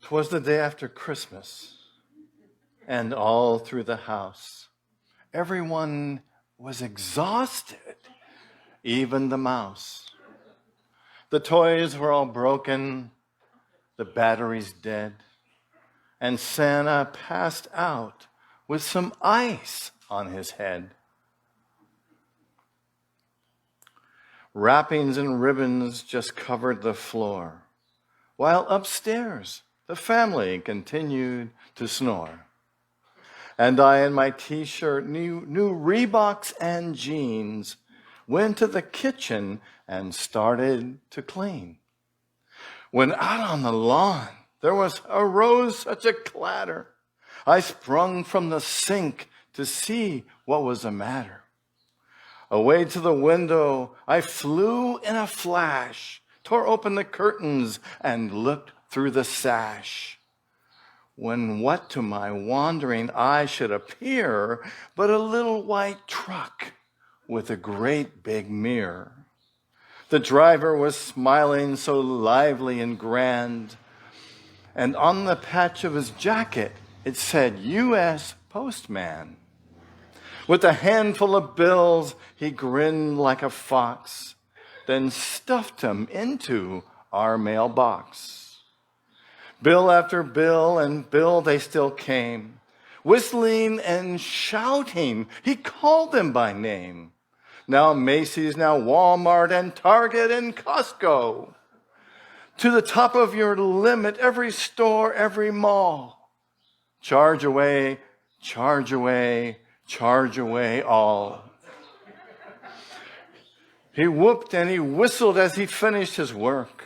'Twas the day after Christmas, and all through the house, everyone was exhausted, even the mouse. The toys were all broken, the batteries dead, and Santa passed out with some ice on his head. Wrappings and ribbons just covered the floor, while upstairs the family continued to snore. And I, in my t-shirt, new Reeboks and jeans, went to the kitchen and started to clean. When out on the lawn there arose such a clatter, I sprung from the sink to see what was the matter. Away to the window I flew in a flash, tore open the curtains and looked through the sash. When what to my wandering eye should appear but a little white truck with a great big mirror. The driver was smiling so lively and grand, and on the patch of his jacket it said U.S. Postman. With a handful of bills, he grinned like a fox, then stuffed them into our mailbox. Bill after bill and bill they still came, whistling and shouting. He called them by name. Now Macy's, now Walmart and Target and Costco. To the top of your limit, every store, every mall. Charge away, charge away, charge away all. He whooped and he whistled as he finished his work.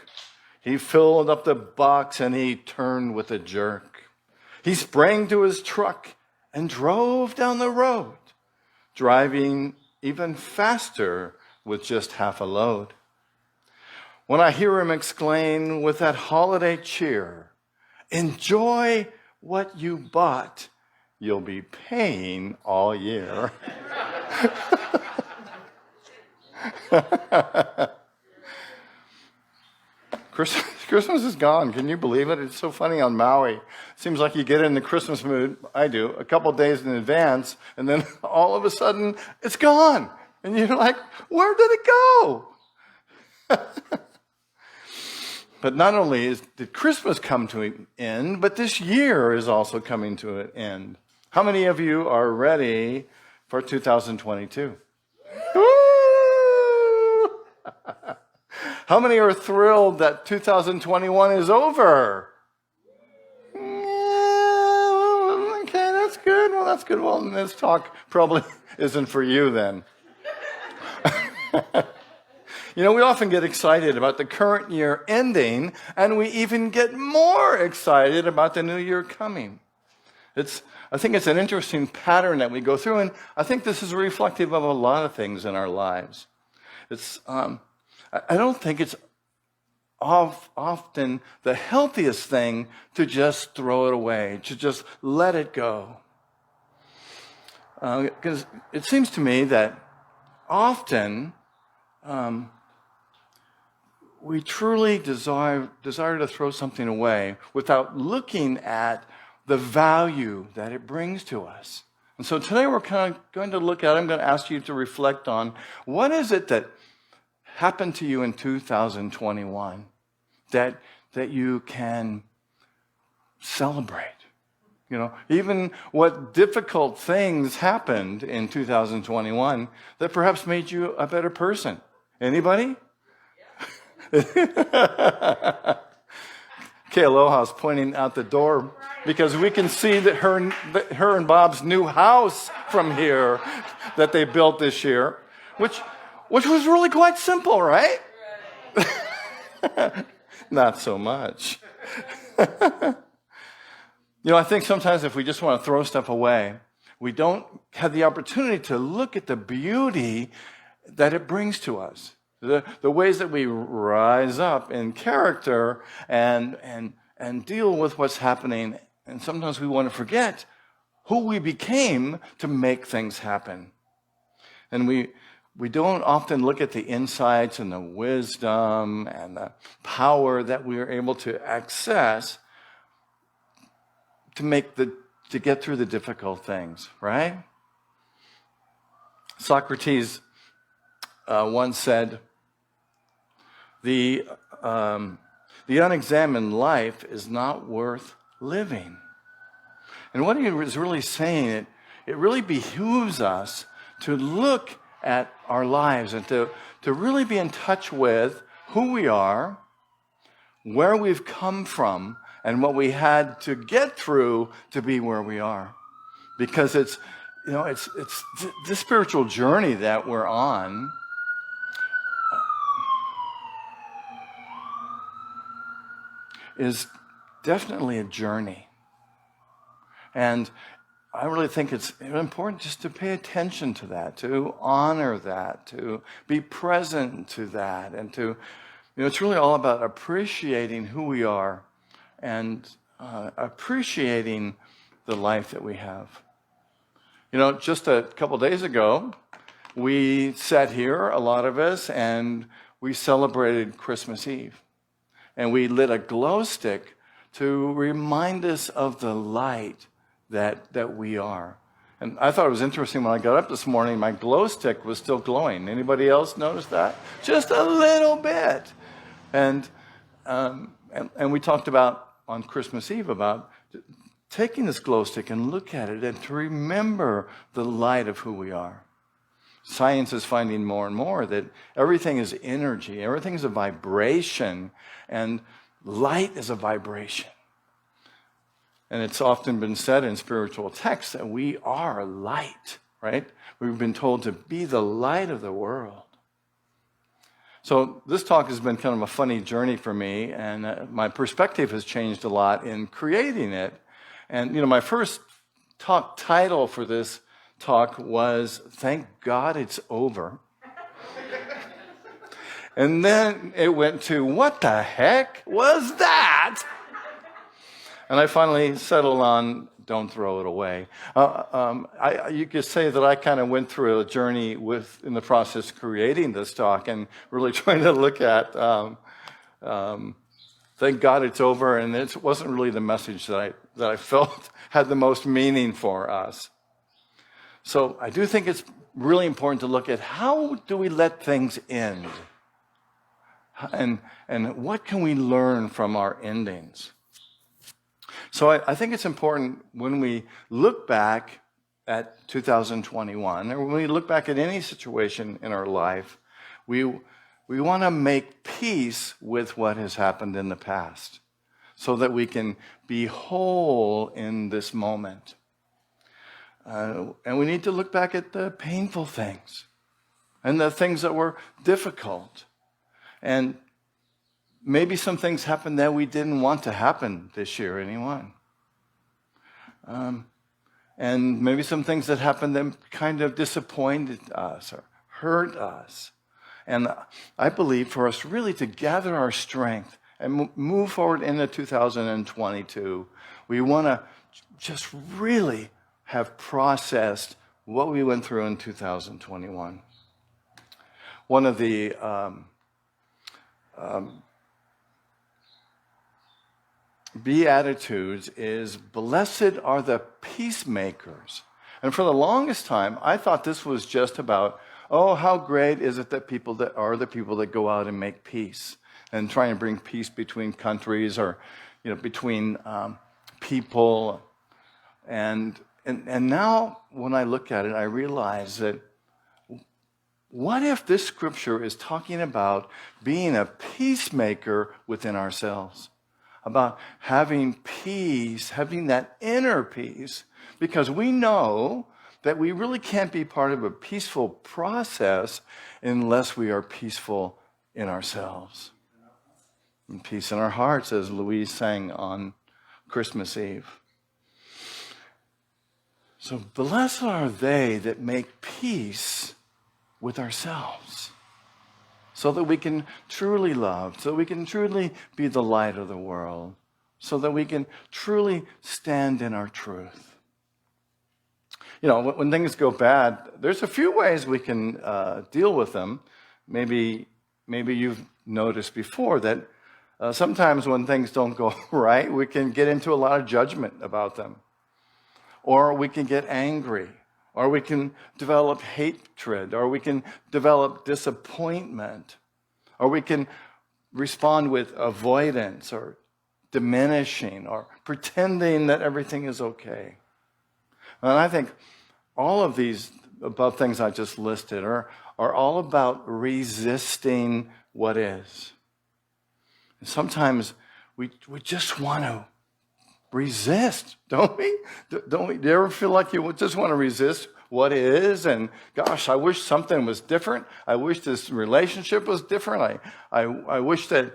He filled up the box and he turned with a jerk. He sprang to his truck and drove down the road, driving even faster with just half a load. When I hear him exclaim with that holiday cheer, enjoy what you bought, you'll be paying all year. Christmas is gone. Can you believe it? It's so funny on Maui. Seems like you get in the Christmas mood, I do, a couple days in advance, and then all of a sudden, it's gone. And you're like, where did it go? But not only did Christmas come to an end, but this year is also coming to an end. How many of you are ready for 2022? How many are thrilled that 2021 is over? Okay, that's good. Well, that's good. Well, this talk probably isn't for you then. You know, we often get excited about the current year ending, and we even get more excited about the new year coming. I think it's an interesting pattern that we go through, and I think this is reflective of a lot of things in our lives. I don't think it's often the healthiest thing to just throw it away, to just let it go. Because it seems to me that often we truly desire to throw something away without looking at the value that it brings to us. And so today we're kind of going to look at, I'm going to ask you to reflect on, what is it that happened to you in 2021 that you can celebrate? You know, even what difficult things happened in 2021 that perhaps made you a better person. Anybody? Okay, Aloha's pointing out the door because we can see that her and Bob's new house from here that they built this year, which was really quite simple, right? Not so much. You know, I think sometimes if we just want to throw stuff away, we don't have the opportunity to look at the beauty that it brings to us. The ways that we rise up in character and deal with what's happening. And sometimes we want to forget who we became to make things happen. And we don't often look at the insights and the wisdom and the power that we are able to access to get through the difficult things, right? Socrates once said, the unexamined life is not worth living. And what he was really saying, it really behooves us to look at our lives and to really be in touch with who we are, where we've come from, and what we had to get through to be where we are. Because it's the spiritual journey that we're on. Is definitely a journey. And I really think it's important just to pay attention to that, to honor that, to be present to that, and to, it's really all about appreciating who we are and appreciating the life that we have. Just a couple days ago, we sat here, a lot of us, and we celebrated Christmas Eve. And we lit a glow stick to remind us of the light that we are. And I thought it was interesting when I got up this morning, my glow stick was still glowing. Anybody else notice that? Just a little bit. And we talked about on Christmas Eve about taking this glow stick and look at it and to remember the light of who we are. Science is finding more and more that everything is energy, everything is a vibration, and light is a vibration. And it's often been said in spiritual texts that we are light, right? We've been told to be the light of the world. So this talk has been kind of a funny journey for me, and my perspective has changed a lot in creating it. And, my first talk title for this talk was, "Thank God It's Over." And then it went to, "What the heck was that?" And I finally settled on, "Don't throw it away." You could say that I kind of went through a journey in the process of creating this talk and really trying to look at, thank God it's over, and it wasn't really the message that I felt had the most meaning for us. So I do think it's really important to look at how do we let things end? And what can we learn from our endings? So I think it's important when we look back at 2021, or when we look back at any situation in our life, we want to make peace with what has happened in the past so that we can be whole in this moment. And we need to look back at the painful things and the things that were difficult. And maybe some things happened that we didn't want to happen this year, anyone. And maybe some things that happened that kind of disappointed us or hurt us. And I believe for us really to gather our strength and move forward into 2022, we want to just really have processed what we went through in 2021. One of the Beatitudes is, "Blessed are the peacemakers." And for the longest time, I thought this was just about, oh, how great is it that people that are the people that go out and make peace and try and bring peace between countries or, between people. And now when I look at it, I realize that what if this scripture is talking about being a peacemaker within ourselves? About having peace, having that inner peace, because we know that we really can't be part of a peaceful process unless we are peaceful in ourselves. And peace in our hearts, as Louise sang on Christmas Eve. So blessed are they that make peace with ourselves, so that we can truly love, so we can truly be the light of the world, so that we can truly stand in our truth. When things go bad, there's a few ways we can deal with them. Maybe you've noticed before that Sometimes when things don't go right, we can get into a lot of judgment about them. Or we can get angry. Or we can develop hatred. Or we can develop disappointment. Or we can respond with avoidance or diminishing or pretending that everything is okay. And I think all of these above things I just listed are all about resisting what is. And sometimes we just want to resist, don't we? Don't we? Do you ever feel like you just want to resist what is? And gosh, I wish something was different. I wish this relationship was different. I wish that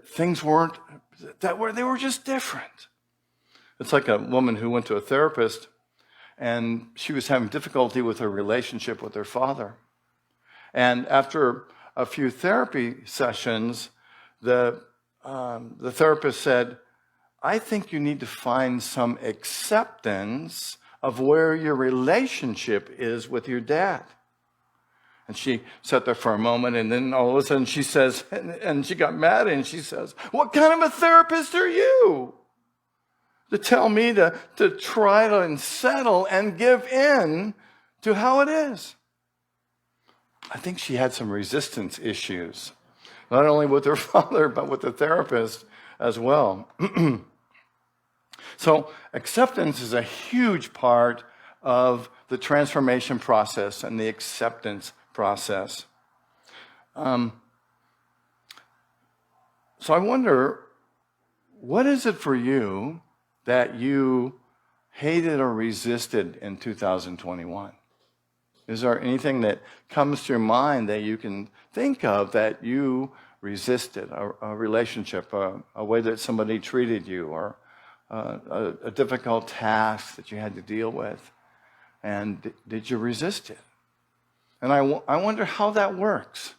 things weren't they were just different. It's like a woman who went to a therapist, and she was having difficulty with her relationship with her father. And after a few therapy sessions, the therapist said, I think you need to find some acceptance of where your relationship is with your dad. And she sat there for a moment, and then all of a sudden she says, and she got mad, and she says, what kind of a therapist are you to tell me to try to settle and give in to how it is? I think she had some resistance issues, not only with her father, but with the therapist as well. So acceptance is a huge part of the transformation process and the acceptance process. So I wonder, what is it for you that you hated or resisted in 2021? Is there anything that comes to your mind that you can think of that you resisted? A relationship, a way that somebody treated you, or a difficult task that you had to deal with? And did you resist it? And I wonder how that works.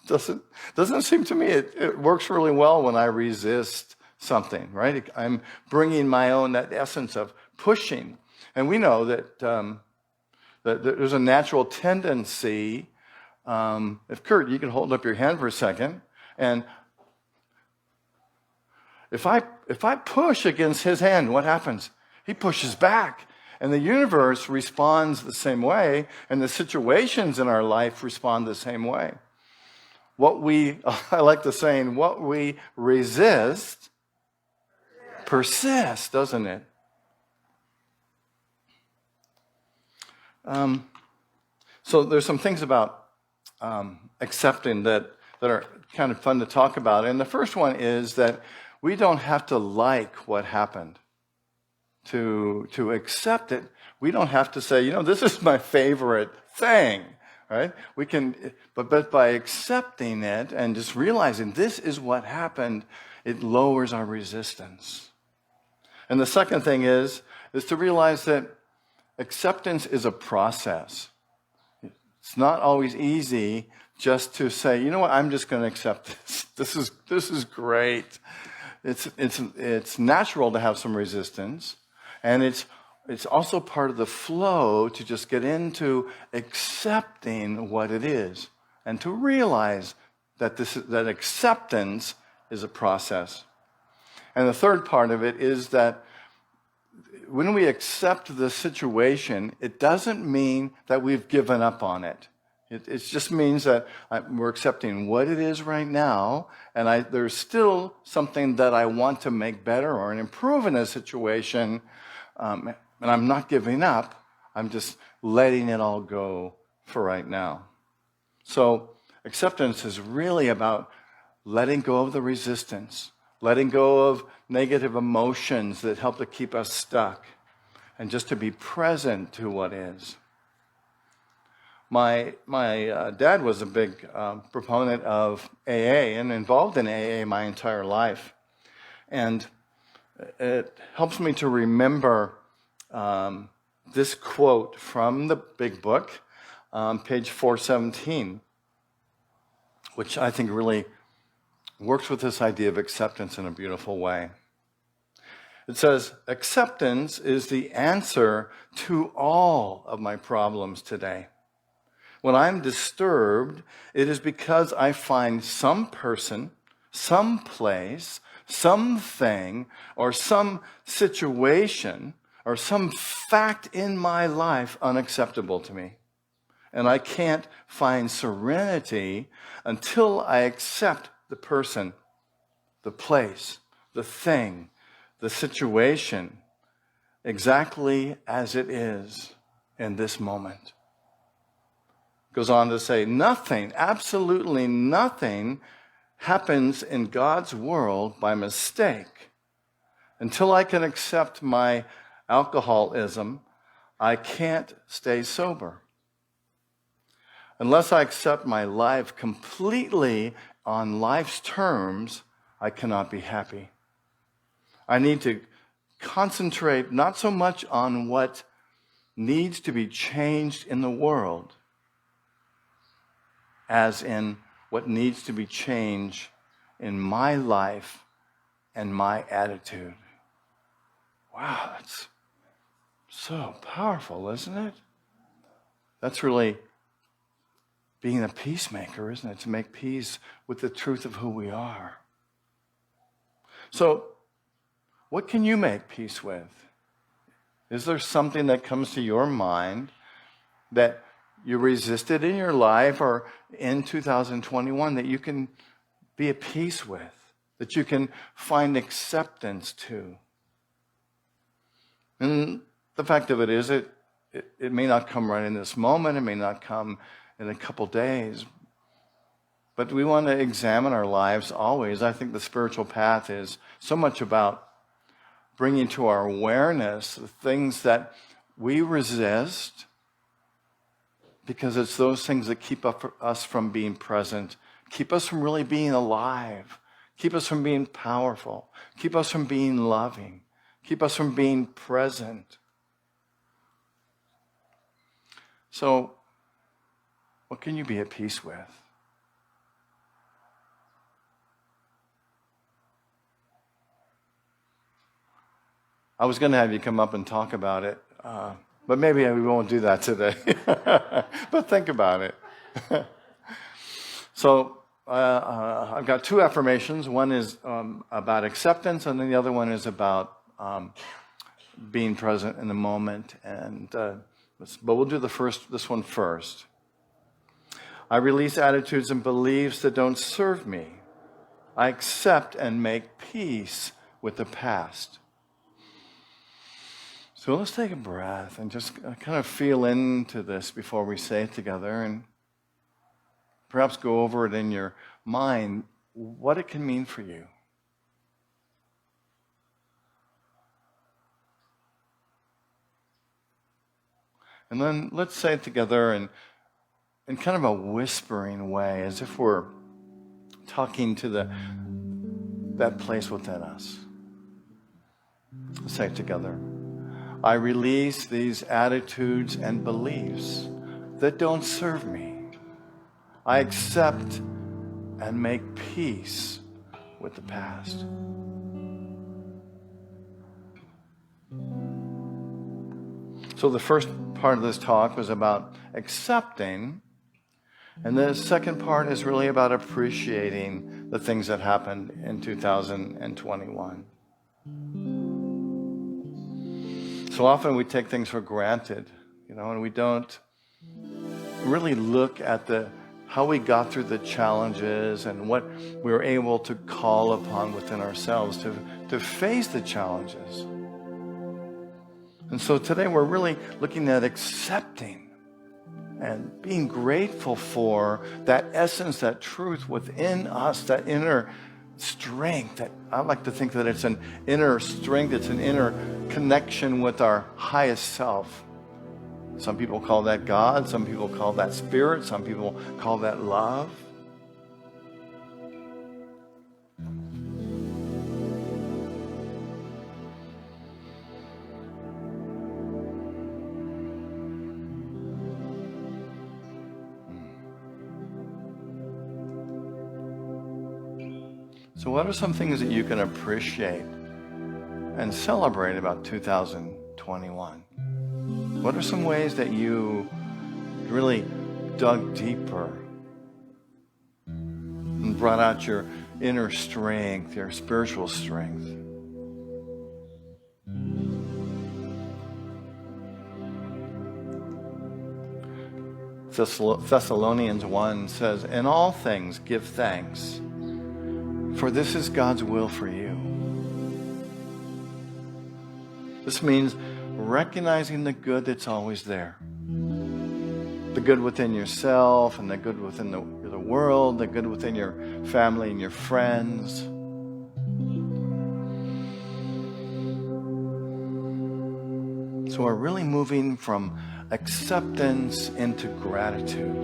Doesn't seem to me it works really well when I resist something, right? I'm bringing my own, that essence of pushing. And we know that there's a natural tendency. If Kurt, you can hold up your hand for a second, and if I push against his hand, what happens? He pushes back, and the universe responds the same way, and the situations in our life respond the same way. I like the saying, what we resist persists, doesn't it? So there's some things about accepting that are kind of fun to talk about. And the first one is that we don't have to like what happened to accept it. We don't have to say, this is my favorite thing, right? We can, but by accepting it and just realizing this is what happened, it lowers our resistance. And the second thing is to realize that acceptance is a process. It's not always easy just to say, you know what, I'm just going to accept this. This is great. It's natural to have some resistance, and it's also part of the flow to just get into accepting what it is and to realize that that acceptance is a process. And the third part of it is that when we accept the situation, it doesn't mean that we've given up on it. It just means that we're accepting what it is right now, and there's still something that I want to make better or improve in a situation, and I'm not giving up. I'm just letting it all go for right now. So acceptance is really about letting go of the resistance, letting go of negative emotions that help to keep us stuck, and just to be present to what is. My dad was a big proponent of AA and involved in AA my entire life. And it helps me to remember this quote from the big book, page 417, which I think really works with this idea of acceptance in a beautiful way. It says, acceptance is the answer to all of my problems today. When I'm disturbed, it is because I find some person, some place, something, or some situation, or some fact in my life unacceptable to me. And I can't find serenity until I accept the person, the place, the thing, the situation, exactly as it is in this moment. Goes on to say, nothing, absolutely nothing happens in God's world by mistake. Until I can accept my alcoholism, I can't stay sober. Unless I accept my life completely on life's terms, I cannot be happy. I need to concentrate not so much on what needs to be changed in the world as in what needs to be changed in my life and my attitude. Wow, that's so powerful, isn't it? That's really being a peacemaker, isn't it? To make peace with the truth of who we are. So, what can you make peace with? Is there something that comes to your mind that you resisted in your life or in 2021 that you can be at peace with, that you can find acceptance to? And the fact of it is, it may not come right in this moment, it may not come in a couple days, but we want to examine our lives always. I think the spiritual path is so much about bringing to our awareness the things that we resist, because it's those things that keep us from being present, keep us from really being alive, keep us from being powerful, keep us from being loving, keep us from being present. So, what can you be at peace with? I was going to have you come up and talk about it, but maybe we won't do that today. But think about it. So I've got two affirmations. One is about acceptance, and then the other one is about being present in the moment. And but we'll do this one first. I release attitudes and beliefs that don't serve me. I accept and make peace with the past. So let's take a breath and just kind of feel into this before we say it together, and perhaps go over it in your mind, what it can mean for you. And then let's say it together in kind of a whispering way, as if we're talking to that place within us. Let's say it together. I release these attitudes and beliefs that don't serve me. I accept and make peace with the past. So the first part of this talk was about accepting, and the second part is really about appreciating the things that happened in 2021. So often we take things for granted, and we don't really look at how we got through the challenges and what we were able to call upon within ourselves to face the challenges. And so today we're really looking at accepting and being grateful for that essence, that truth within us, that inner strength. That I like to think that it's an inner strength, it's an inner connection with our highest self. Some people call that God, some people call that spirit, some people call that love. So what are some things that you can appreciate and celebrate about 2021? What are some ways that you really dug deeper and brought out your inner strength, your spiritual strength. Thessalonians 1 says, "In all things give thanks, for this is God's will for you." This means recognizing the good that's always there. The good within yourself and the good within the world, the good within your family and your friends. So we're really moving from acceptance into gratitude.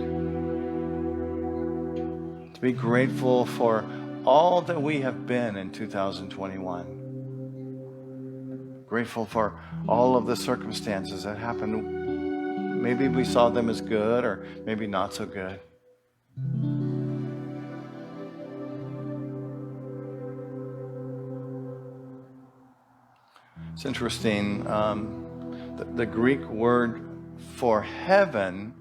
To be grateful for all that we have been in 2021. Grateful for all of the circumstances that happened. Maybe we saw them as good or maybe not so good. It's interesting. The Greek word for heaven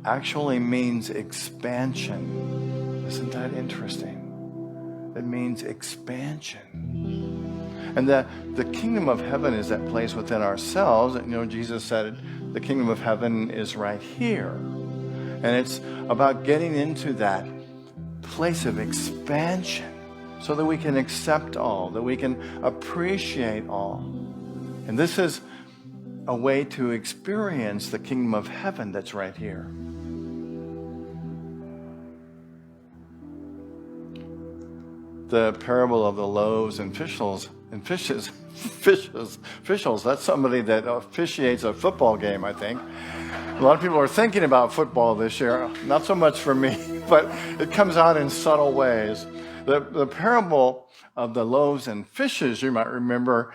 actually means expansion. Isn't that interesting? It means expansion. And the kingdom of heaven is that place within ourselves. You know, Jesus said the kingdom of heaven is right here. And it's about getting into that place of expansion so that we can accept all, that we can appreciate all. And this is a way to experience the kingdom of heaven that's right here. The parable of the loaves and fishes, that's somebody that officiates a football game, I think. A lot of people are thinking about football this year. Not so much for me, but it comes out in subtle ways. The parable of the loaves and fishes, you might remember,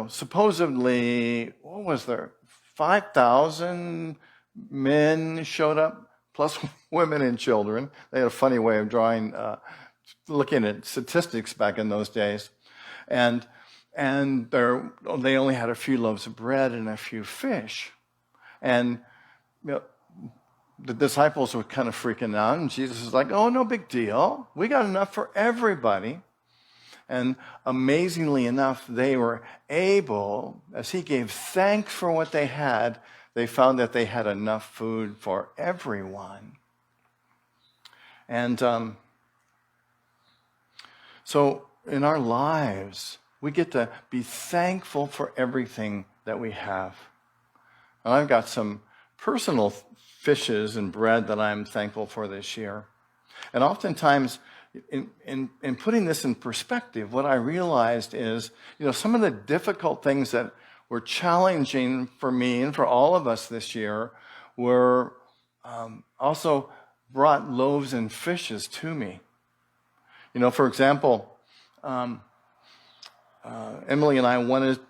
supposedly, what was there? 5,000 men showed up, plus women and children. They had a funny way of looking at statistics back in those days. And they only had a few loaves of bread and a few fish. And the disciples were kind of freaking out, and Jesus was like, "Oh, no big deal. We got enough for everybody." And amazingly enough, they were able, as he gave thanks for what they had, they found that they had enough food for everyone. And so in our lives, we get to be thankful for everything that we have. And I've got some personal fishes and bread that I'm thankful for this year. And oftentimes, in putting this in perspective, what I realized is, some of the difficult things that were challenging for me and for all of us this year were also brought loaves and fishes to me. For example, Emily and I wanted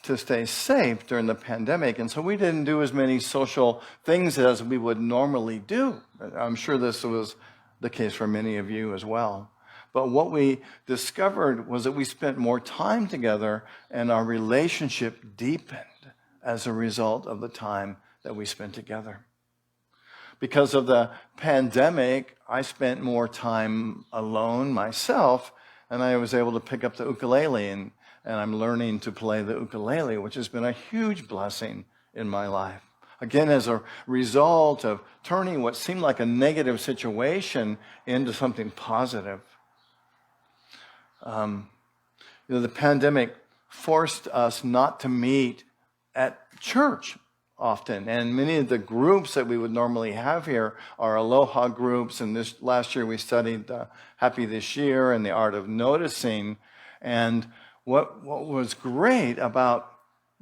to stay safe during the pandemic, and so we didn't do as many social things as we would normally do. I'm sure this was the case for many of you as well. But what we discovered was that we spent more time together, and our relationship deepened as a result of the time that we spent together. Because of the pandemic, I spent more time alone myself, and I was able to pick up the ukulele, and I'm learning to play the ukulele, which has been a huge blessing in my life. Again, as a result of turning what seemed like a negative situation into something positive. The pandemic forced us not to meet at church often. And many of the groups that we would normally have here are Aloha groups. And last year we studied Happy This Year and the Art of Noticing. And what was great about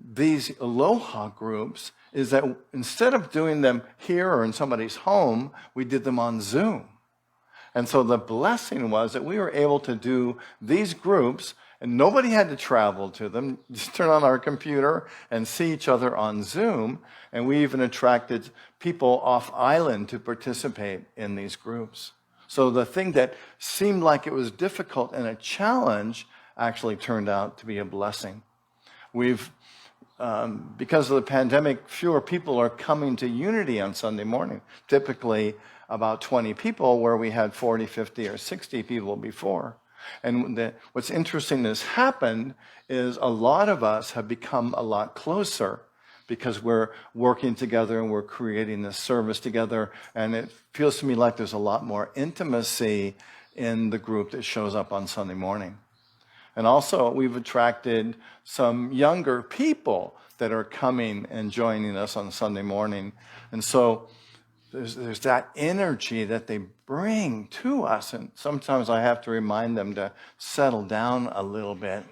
these Aloha groups is that instead of doing them here or in somebody's home, we did them on Zoom. And so the blessing was that we were able to do these groups, and nobody had to travel to them. Just turn on our computer and see each other on Zoom. And we even attracted people off island to participate in these groups. So the thing that seemed like it was difficult and a challenge actually turned out to be a blessing. Because of the pandemic, fewer people are coming to Unity on Sunday morning. Typically, about 20 people where we had 40, 50, or 60 people before. And what's interesting that's happened is a lot of us have become a lot closer because we're working together and we're creating this service together. And it feels to me like there's a lot more intimacy in the group that shows up on Sunday morning. And also, we've attracted some younger people that are coming and joining us on Sunday morning. And so there's that energy that they bring to us. And sometimes I have to remind them to settle down a little bit.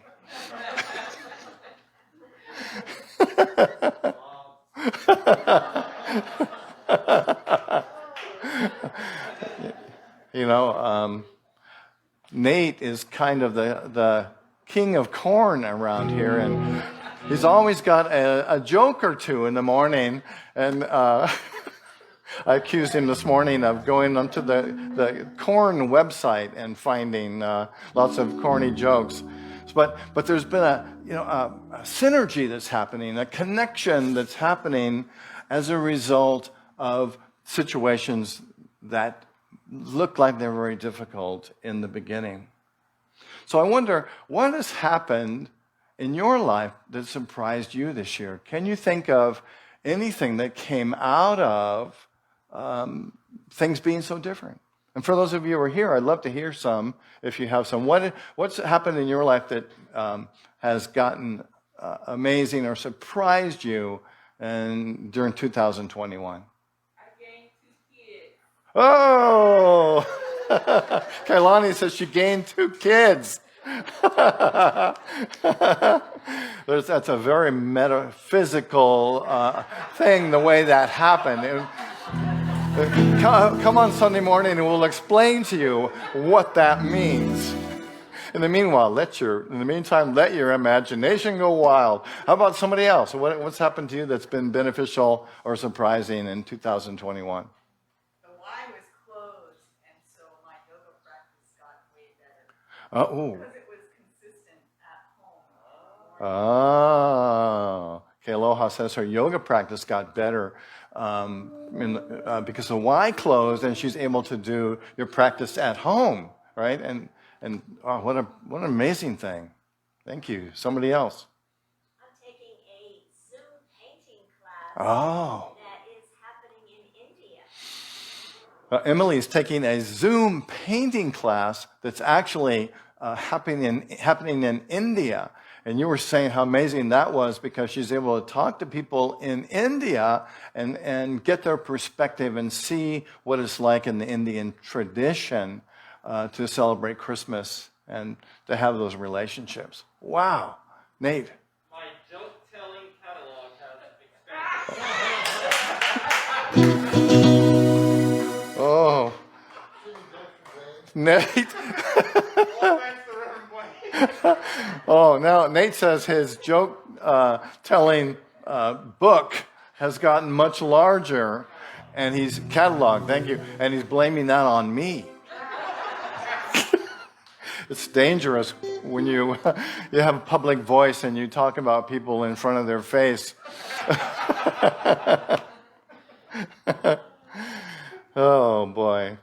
You know, Nate is kind of the king of corn around here, and he's always got a joke or two in the morning. And I accused him this morning of going onto the corn website and finding lots of corny jokes. But there's been a synergy that's happening, a connection that's happening as a result of situations that look like they're very difficult in the beginning. So I wonder, what has happened in your life that surprised you this year? Can you think of anything that came out of things being so different? And for those of you who are here, I'd love to hear some, if you have some. What's happened in your life that has gotten amazing or surprised you during 2021? Oh! Kailani says she gained 2 kids. That's a very metaphysical thing, the way that happened. Come on Sunday morning and we'll explain to you what that means. In the meantime, let your imagination go wild. How about somebody else? What's happened to you that's been beneficial or surprising in 2021? Because it was consistent at home. Kealoha says her yoga practice got better because the Y closed, and she's able to do your practice at home, right? And what an amazing thing! Thank you. Somebody else. I'm taking a Zoom painting class. That is happening in India. Emily's taking a Zoom painting class that's actually happening in India. And you were saying how amazing that was because she's able to talk to people in India and get their perspective and see what it's like in the Indian tradition to celebrate Christmas and to have those relationships. Wow. Nate. My joke-telling catalog has expanded. Oh. Nate. Oh, now Nate says his joke telling book has gotten much larger, and he's cataloged. Thank you, and he's blaming that on me. It's dangerous when you have a public voice and you talk about people in front of their face. Oh boy.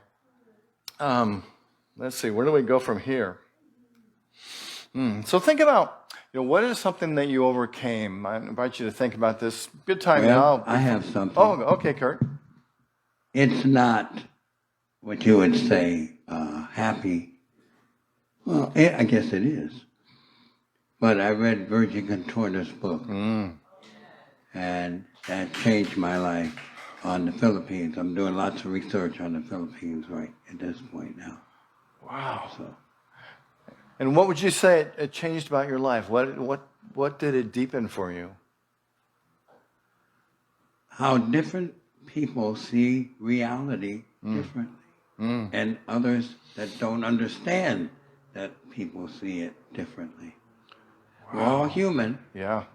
Let's see. Where do we go from here? So think about, what is something that you overcame? I invite you to think about this. Good time now. I have something. Oh, okay, Kurt. It's not what you would say happy. Well, I guess it is. But I read Virgin Contorta's book, and that changed my life on the Philippines. I'm doing lots of research on the Philippines right at this point now. Wow. So. And what would you say it changed about your life? What did it deepen for you? How different people see reality differently. And others that don't understand that people see it differently. Wow. We're all human. Yeah.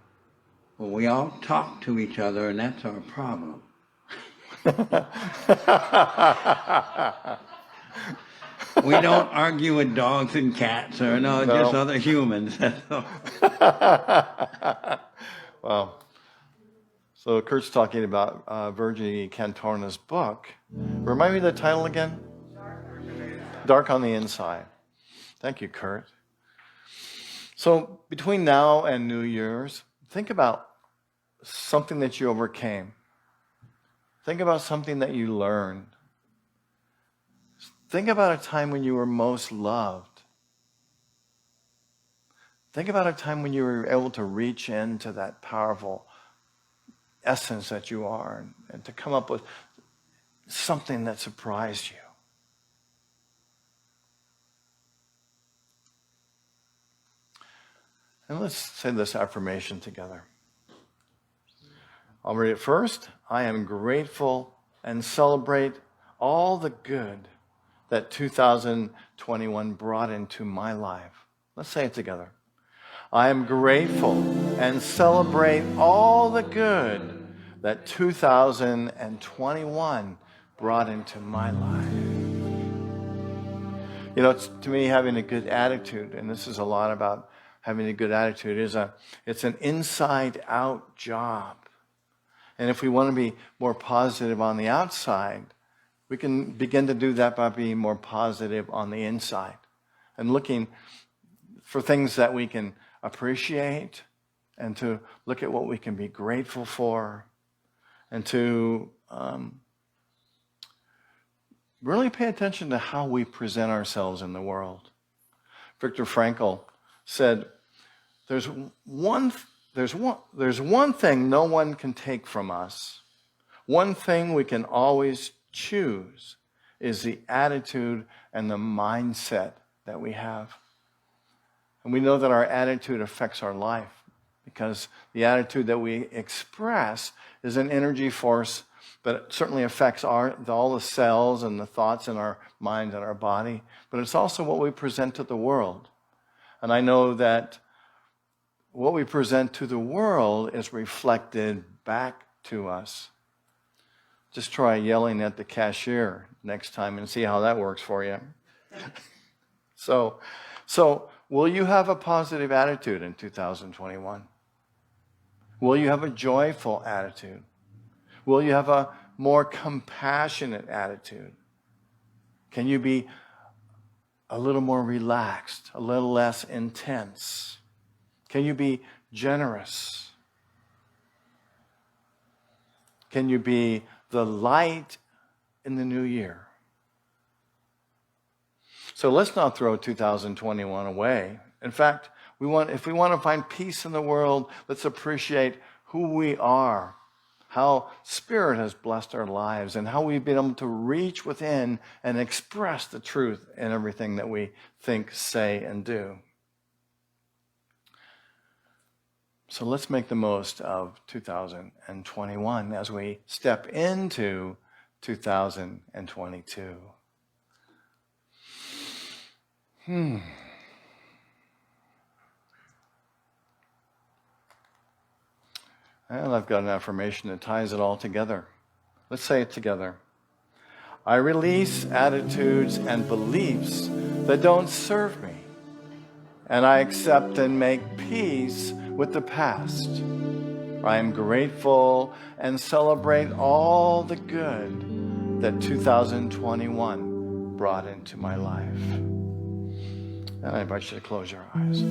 But we all talk to each other, and that's our problem. We don't argue with dogs and cats, or just other humans. Well, So Kurt's talking about Virginie Cantorna's book. Remind me of the title again? Dark on the Inside. Thank you, Kurt. So between now and New Year's, think about something that you overcame. Think about something that you learned. Think about a time when you were most loved. Think about a time when you were able to reach into that powerful essence that you are and to come up with something that surprised you. And let's say this affirmation together. I'll read it first. I am grateful and celebrate all the good that 2021 brought into my life. Let's say it together. I am grateful and celebrate all the good that 2021 brought into my life. You know, it's, to me, having a good attitude, and this is a lot about having a good attitude, it's an inside-out job. And if we want to be more positive on the outside, we can begin to do that by being more positive on the inside and looking for things that we can appreciate and to look at what we can be grateful for and to really pay attention to how we present ourselves in the world. Viktor Frankl said, there's one thing no one can take from us. One thing we can always choose is the attitude and the mindset that we have. And we know that our attitude affects our life because the attitude that we express is an energy force, but it certainly affects all the cells and the thoughts in our mind and our body. But it's also what we present to the world. And I know that what we present to the world is reflected back to us. Just try yelling at the cashier next time and see how that works for you. So will you have a positive attitude in 2021? Will you have a joyful attitude? Will you have a more compassionate attitude? Can you be a little more relaxed, a little less intense? Can you be generous? Can you be the light in the new year? So let's not throw 2021 away. In fact, if we want to find peace in the world, let's appreciate who we are, how Spirit has blessed our lives, and how we've been able to reach within and express the truth in everything that we think, say, and do. So let's make the most of 2021 as we step into 2022. And I've got an affirmation that ties it all together. Let's say it together. I release attitudes and beliefs that don't serve me, and I accept and make peace with the past. I am grateful and celebrate all the good that 2021 brought into my life. And I invite you to close your eyes.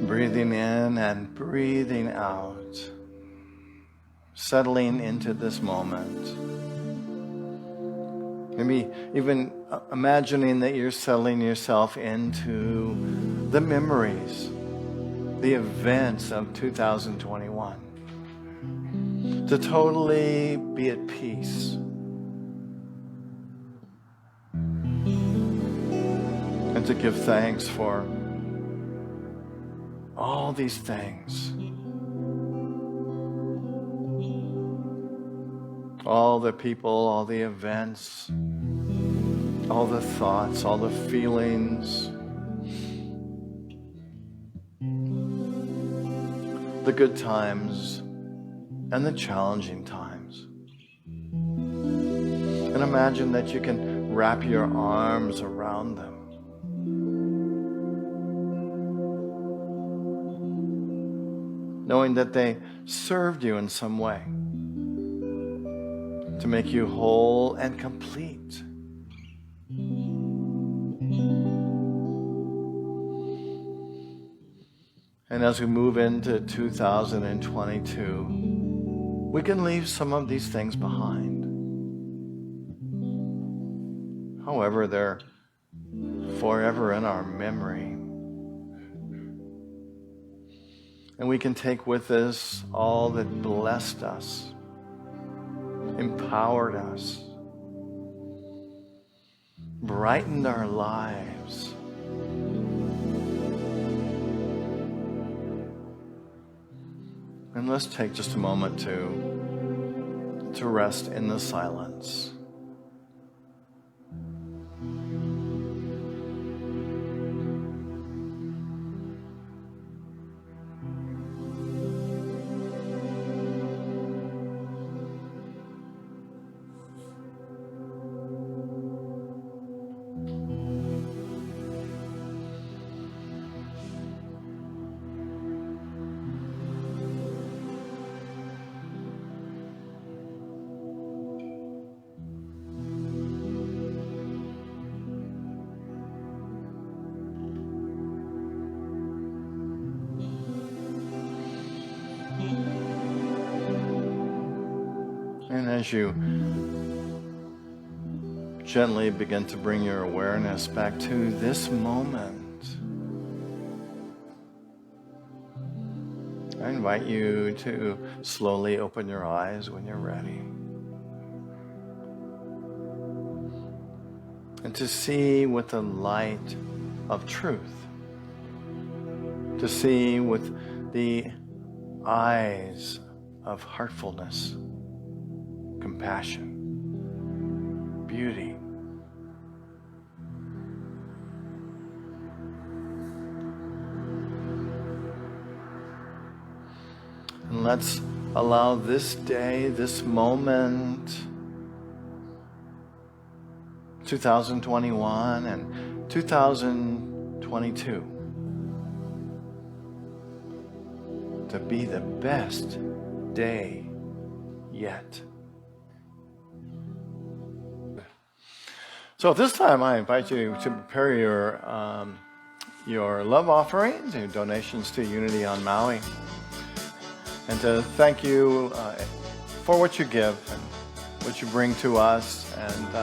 Breathing in and breathing out. Settling into this moment. Maybe even imagining that you're settling yourself into the memories, the events of 2021. To totally be at peace. And to give thanks for all these things. All the people, all the events, all the thoughts, all the feelings, the good times and the challenging times. And and imagine that you can wrap your arms around them. Knowing that they served you in some way to make you whole and complete. And as we move into 2022, we can leave some of these things behind. However, they're forever in our memory. And we can take with us all that blessed us, empowered us, brightened our lives. And let's take just a moment to rest in the silence. And as you gently begin to bring your awareness back to this moment, I invite you to slowly open your eyes when you're ready. And to see with the light of truth. To see with the eyes of heartfulness, compassion, beauty. And let's allow this day, this moment, 2021 and 2022, to be the best day yet. So at this time, I invite you to prepare your love offerings, your donations to Unity on Maui, and to thank you for what you give and what you bring to us. And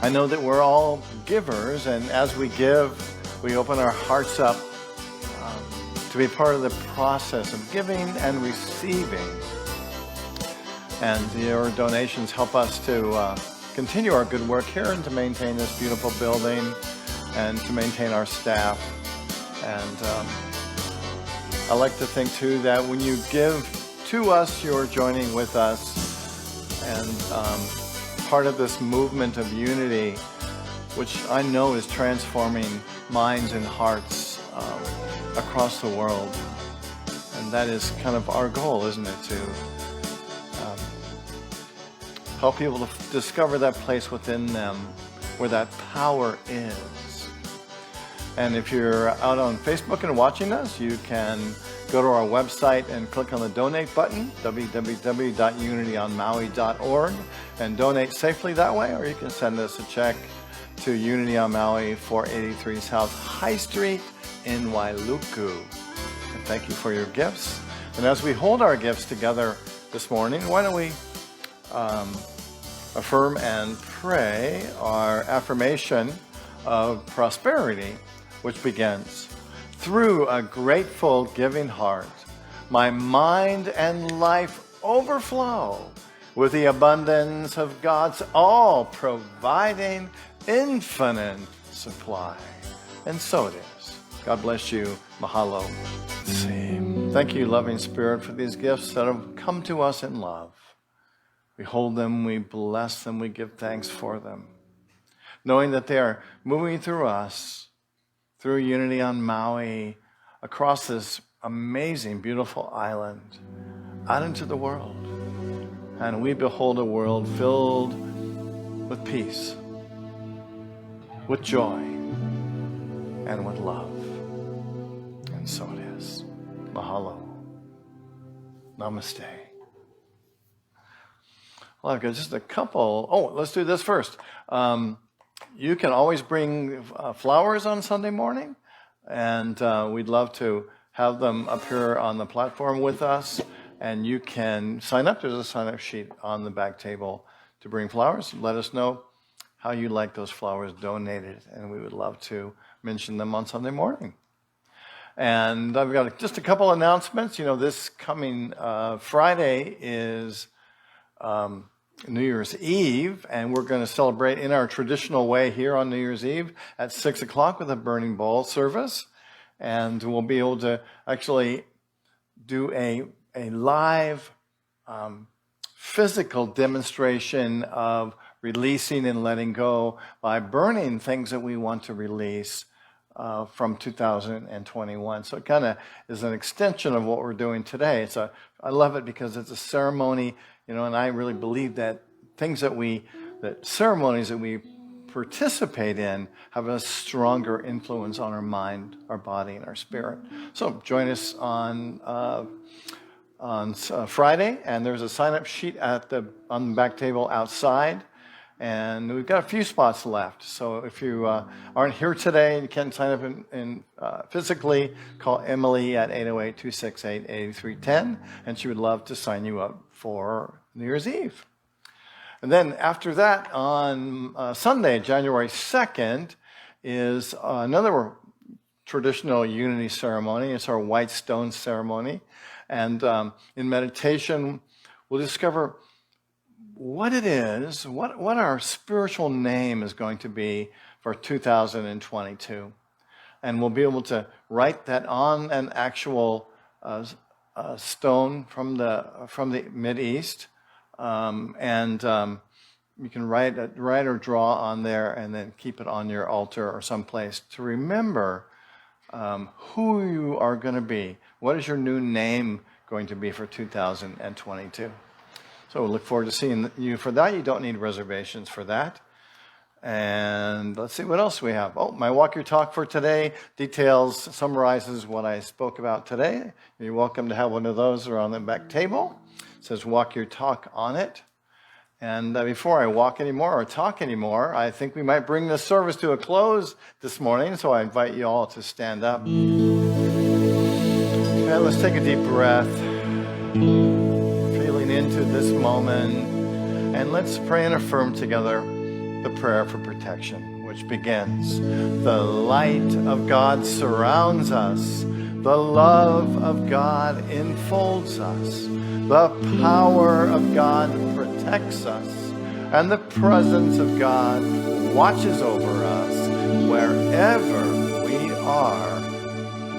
I know that we're all givers, and as we give, we open our hearts up to be part of the process of giving and receiving. And your donations help us to continue our good work here and to maintain this beautiful building and to maintain our staff. And I like to think too that when you give to us, you're joining with us and part of this movement of unity, which I know is transforming minds and hearts across the world. And that is kind of our goal, isn't it, to help people to discover that place within them where that power is. And if you're out on Facebook and watching us, you can go to our website and click on the donate button, www.unityonmaui.org, and donate safely that way, or you can send us a check to Unity on Maui, 483 South High Street in Wailuku. And thank you for your gifts. And as we hold our gifts together this morning, why don't we affirm and pray our affirmation of prosperity, which begins, through a grateful giving heart, my mind and life overflow with the abundance of God's all-providing infinite supply. And so it is. God bless you. Mahalo. Thank you, loving Spirit, for these gifts that have come to us in love. We hold them, we bless them, we give thanks for them, knowing that they are moving through us, through Unity on Maui, across this amazing, beautiful island, out into the world. and we behold a world filled with peace, with joy, and with love. And so it is. Mahalo. Namaste. Well, I've got just a couple. Oh, let's do this first. You can always bring flowers on Sunday morning, and we'd love to have them up here on the platform with us. And you can sign up. There's a sign-up sheet on the back table to bring flowers. Let us know how you like those flowers donated, and we would love to mention them on Sunday morning. And I've got just a couple announcements. You know, this coming Friday is New Year's Eve, and we're going to celebrate in our traditional way here on New Year's Eve at 6 o'clock with a burning bowl service. And we'll be able to actually do a live physical demonstration of releasing and letting go by burning things that we want to release from 2021. So it kind of is an extension of what we're doing today. I love it because it's a ceremony, you know, and I really believe that ceremonies that we participate in have a stronger influence on our mind, our body, and our spirit. So join us on Friday, and there's a sign-up sheet on the back table outside. And we've got a few spots left. So if you aren't here today and you can't sign up physically, call Emily at 808-268-8310, and she would love to sign you up for New Year's Eve. And then after that, on Sunday, January 2nd, is another traditional unity ceremony. It's our white stone ceremony. And in meditation, we'll discover what it is, what our spiritual name is going to be for 2022. And we'll be able to write that on an actual stone from the Mideast. You can write or draw on there and then keep it on your altar or someplace to remember who you are going to be. What is your new name going to be for 2022? So we look forward to seeing you for that. You don't need reservations for that. And let's see what else we have. Oh, my Walk Your Talk for today summarizes what I spoke about today. You're welcome to have one of those around the back table. It says Walk Your Talk on it. And before I walk anymore or talk anymore, I think we might bring this service to a close this morning. So I invite you all to stand up. Okay, let's take a deep breath. Feeling into this moment. And let's pray and affirm together the prayer for protection, which begins, the light of God surrounds us. The love of God enfolds us. The power of God protects us. And the presence of God watches over us. Wherever we are,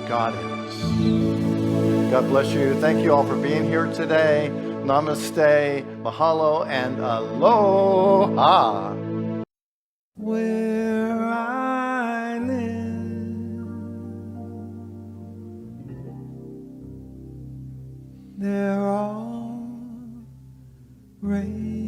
God is. God bless you. Thank you all for being here today. Namaste, mahalo, and aloha. Where I live, they're all rain.